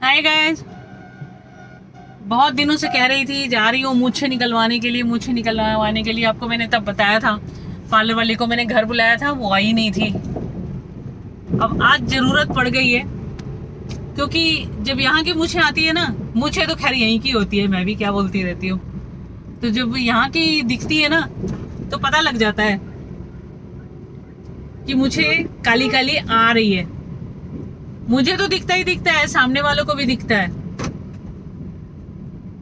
Hi guys. बहुत दिनों से कह रही थी, जा रही हूँ मूंछें निकलवाने के लिए। मूंछें निकलवाने के लिए आपको मैंने तब बताया था, पार्लर वाली को मैंने घर बुलाया था, वो आई नहीं थी। अब आज जरूरत पड़ गई है, क्योंकि जब यहाँ की मूंछें आती है ना, मूंछें तो खैर यहीं की होती है, मैं भी क्या बोलती रहती हूँ। तो जब यहाँ की दिखती है ना, तो पता लग जाता है कि मुझे काली काली आ रही है। मुझे तो दिखता ही दिखता है, सामने वालों को भी दिखता है।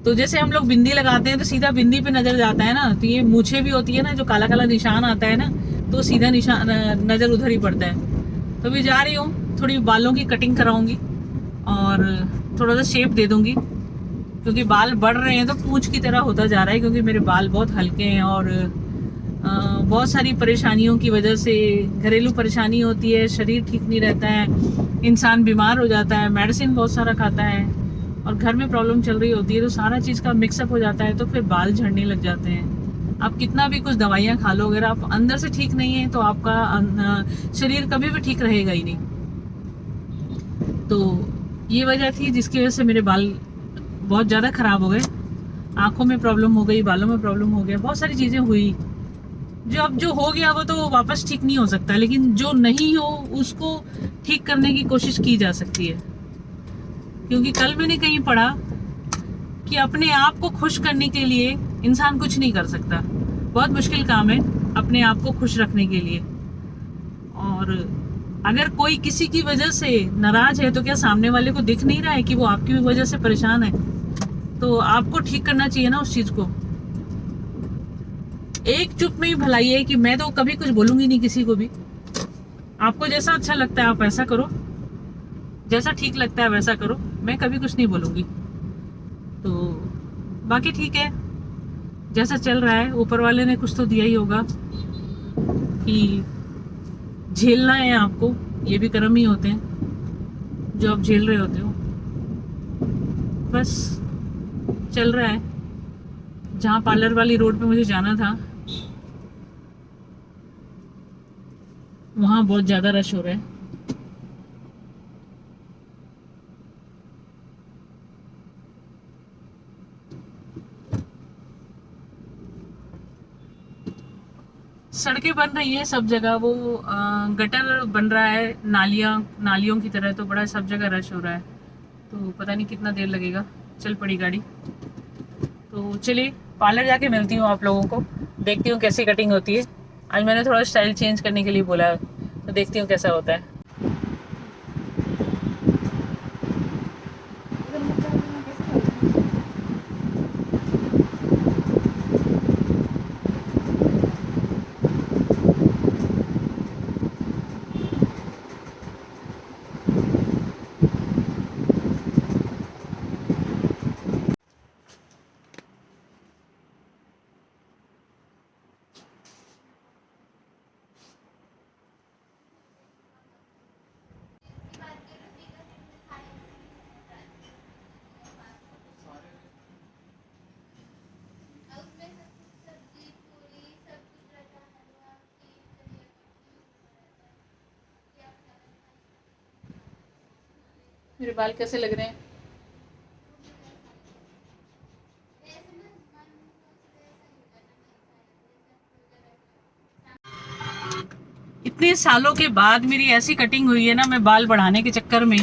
तो जैसे हम लोग बिंदी लगाते हैं तो सीधा बिंदी पे नजर जाता है ना, तो ये मूछे भी होती है ना, जो काला काला निशान आता है ना, तो सीधा निशान नजर उधर ही पड़ता है। तो अभी जा रही हूँ, थोड़ी बालों की कटिंग कराऊंगी और थोड़ा सा शेप दे दूंगी, क्योंकि बाल बढ़ रहे हैं तो पूंछ की तरह होता जा रहा है। क्योंकि मेरे बाल बहुत हल्के हैं और बहुत सारी परेशानियों की वजह से, घरेलू परेशानी होती है, शरीर ठीक नहीं रहता है, इंसान बीमार हो जाता है, मेडिसिन बहुत सारा खाता है और घर में प्रॉब्लम चल रही होती है, तो सारा चीज़ का मिक्सअप हो जाता है, तो फिर बाल झड़ने लग जाते हैं। आप कितना भी कुछ दवाइयाँ खा लो, अगर आप अंदर से ठीक नहीं है तो आपका शरीर कभी भी ठीक रहेगा ही नहीं। तो ये वजह थी जिसकी वजह से मेरे बाल बहुत ज़्यादा ख़राब हो गए। आंखों में प्रॉब्लम हो गई, बालों में प्रॉब्लम हो गया, बहुत सारी चीज़ें हुई। जो अब जो हो गया वो तो वापस ठीक नहीं हो सकता, लेकिन जो नहीं हो उसको ठीक करने की कोशिश की जा सकती है। क्योंकि कल मैंने कहीं पढ़ा कि अपने आप को खुश करने के लिए इंसान कुछ नहीं कर सकता। बहुत मुश्किल काम है अपने आप को खुश रखने के लिए। और अगर कोई किसी की वजह से नाराज है, तो क्या सामने वाले को दिख नहीं रहा है कि वो आपकी वजह से परेशान है? तो आपको ठीक करना चाहिए ना उस चीज को। एक चुप में ही भलाई है कि मैं तो कभी कुछ बोलूंगी नहीं किसी को भी। आपको जैसा अच्छा लगता है आप वैसा करो, जैसा ठीक लगता है वैसा करो, मैं कभी कुछ नहीं बोलूंगी। तो बाकी ठीक है, जैसा चल रहा है, ऊपर वाले ने कुछ तो दिया ही होगा कि झेलना है आपको। ये भी कर्म ही होते हैं जो आप झेल रहे होते हो। बस चल रहा है। जहाँ पार्लर वाली रोड पे मुझे जाना था, वहाँ बहुत ज़्यादा रश हो रहा है। सड़कें बन रही है सब जगह, वो गटर बन रहा है, नालियों की तरह, तो बड़ा सब जगह रश हो रहा है। तो पता नहीं कितना देर लगेगा, चल पड़ी गाड़ी। तो चलिए पार्लर जाके मिलती हूँ आप लोगों को, देखती हूँ कैसी कटिंग होती है। आज मैंने थोड़ा स्टाइल चेंज करने के लिए बोला है, तो देखती हूँ कैसा होता है। मेरे बाल कैसे लग रहे हैं? इतने सालों के बाद मेरी ऐसी कटिंग हुई है ना, मैं बाल बढ़ाने के चक्कर में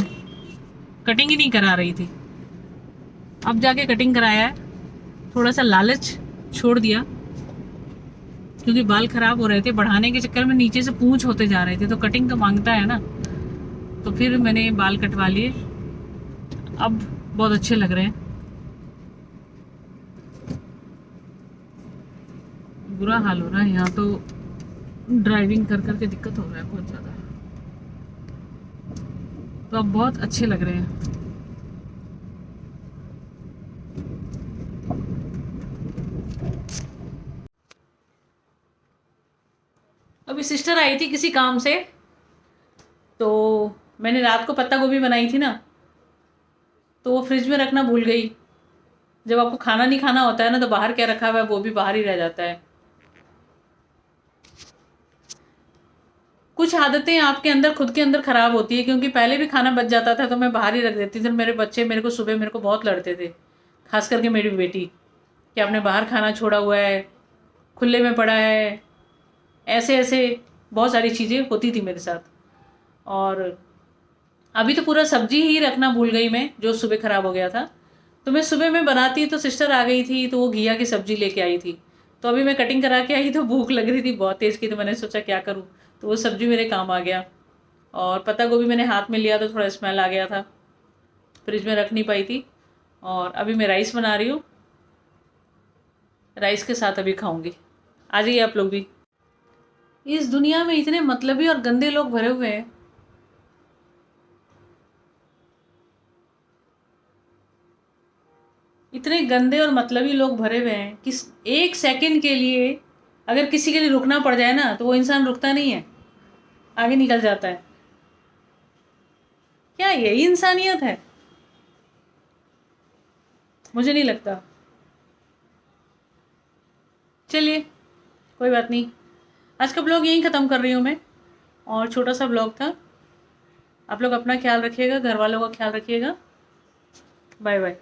कटिंग ही नहीं करा रही थी, अब जाके कटिंग कराया है। थोड़ा सा लालच छोड़ दिया, क्योंकि बाल खराब हो रहे थे, बढ़ाने के चक्कर में नीचे से पूंछ होते जा रहे थे, तो कटिंग तो मांगता है ना। तो फिर मैंने बाल कटवा लिए, अब बहुत अच्छे लग रहे हैं। बुरा हाल हो रहा है यहाँ तो, ड्राइविंग कर करके दिक्कत हो रहा है बहुत ज़्यादा। तो अब बहुत अच्छे लग रहे हैं। अभी सिस्टर आई थी किसी काम से, तो मैंने रात को पत्ता गोभी बनाई थी ना, तो वो फ्रिज में रखना भूल गई। जब आपको खाना नहीं खाना होता है ना, तो बाहर क्या रखा हुआ है वो भी बाहर ही रह जाता है। कुछ आदतें आपके अंदर खुद के अंदर खराब होती है, क्योंकि पहले भी खाना बच जाता था तो मैं बाहर ही रख देती थी। मेरे बच्चे मेरे को सुबह मेरे को बहुत लड़ते थे, खास करके मेरी बेटी, कि आपने बाहर खाना छोड़ा हुआ है, खुले में पड़ा है, ऐसे ऐसे बहुत सारी चीज़ें होती थी मेरे साथ। और अभी तो पूरा सब्जी ही रखना भूल गई मैं, जो सुबह ख़राब हो गया था। तो मैं सुबह में बनाती तो सिस्टर आ गई थी, तो वो घिया की सब्ज़ी लेके आई थी। तो अभी मैं कटिंग करा के आई तो भूख लग रही थी बहुत तेज़ की, तो मैंने सोचा क्या करूँ, तो वो सब्ज़ी मेरे काम आ गया। और पत्ता गोभी मैंने हाथ में लिया तो थोड़ा स्मेल आ गया था, फ्रिज में रख नहीं पाई थी। और अभी मैं राइस बना रही हूँ, राइस के साथ अभी खाऊंगी। आ जाइए आप लोग भी। इस दुनिया में इतने मतलबी और गंदे लोग भरे हुए हैं, इतने गंदे और मतलबी लोग भरे हुए हैं कि एक सेकंड के लिए अगर किसी के लिए रुकना पड़ जाए ना, तो वो इंसान रुकता नहीं है, आगे निकल जाता है। क्या यही इंसानियत है? मुझे नहीं लगता। चलिए कोई बात नहीं, आज का ब्लॉग यहीं ख़त्म कर रही हूँ मैं, और छोटा सा ब्लॉग था। आप लोग अपना ख्याल रखिएगा, घर वालों का ख्याल रखिएगा। Bye bye.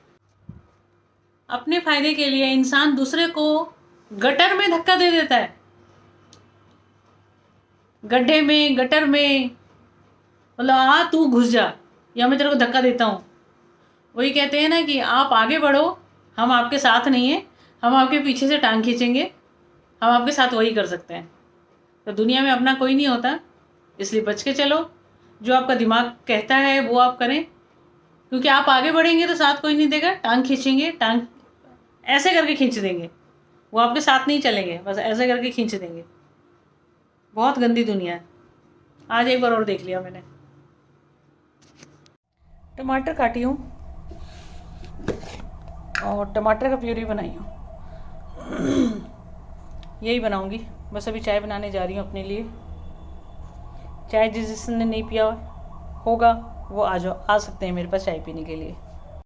अपने फायदे के लिए इंसान दूसरे को गटर में धक्का दे देता है, गड्ढे में, गटर में, मतलब आ तू घुस जा या मैं तेरे को धक्का देता हूँ। वही कहते हैं ना कि आप आगे बढ़ो, हम आपके साथ नहीं हैं, हम आपके पीछे से टांग खींचेंगे, हम आपके साथ वही कर सकते हैं। तो दुनिया में अपना कोई नहीं होता, इसलिए बच के चलो। जो आपका दिमाग कहता है वो आप करें, क्योंकि आप आगे बढ़ेंगे तो साथ कोई नहीं देगा, टांग खींचेंगे, टांग ऐसे करके खींच देंगे, वो आपके साथ नहीं चलेंगे, बस ऐसे करके खींच देंगे। बहुत गंदी दुनिया है। आज एक बार और देख लिया मैंने। टमाटर काटी हूँ और टमाटर का प्यूरी बनाई हूँ। यही बनाऊँगी, बस अभी चाय बनाने जा रही हूँ अपने लिए। चाय जिसने नहीं पिया होगा वो आ सकते हैं मेरे पास चाय पीने के लिए।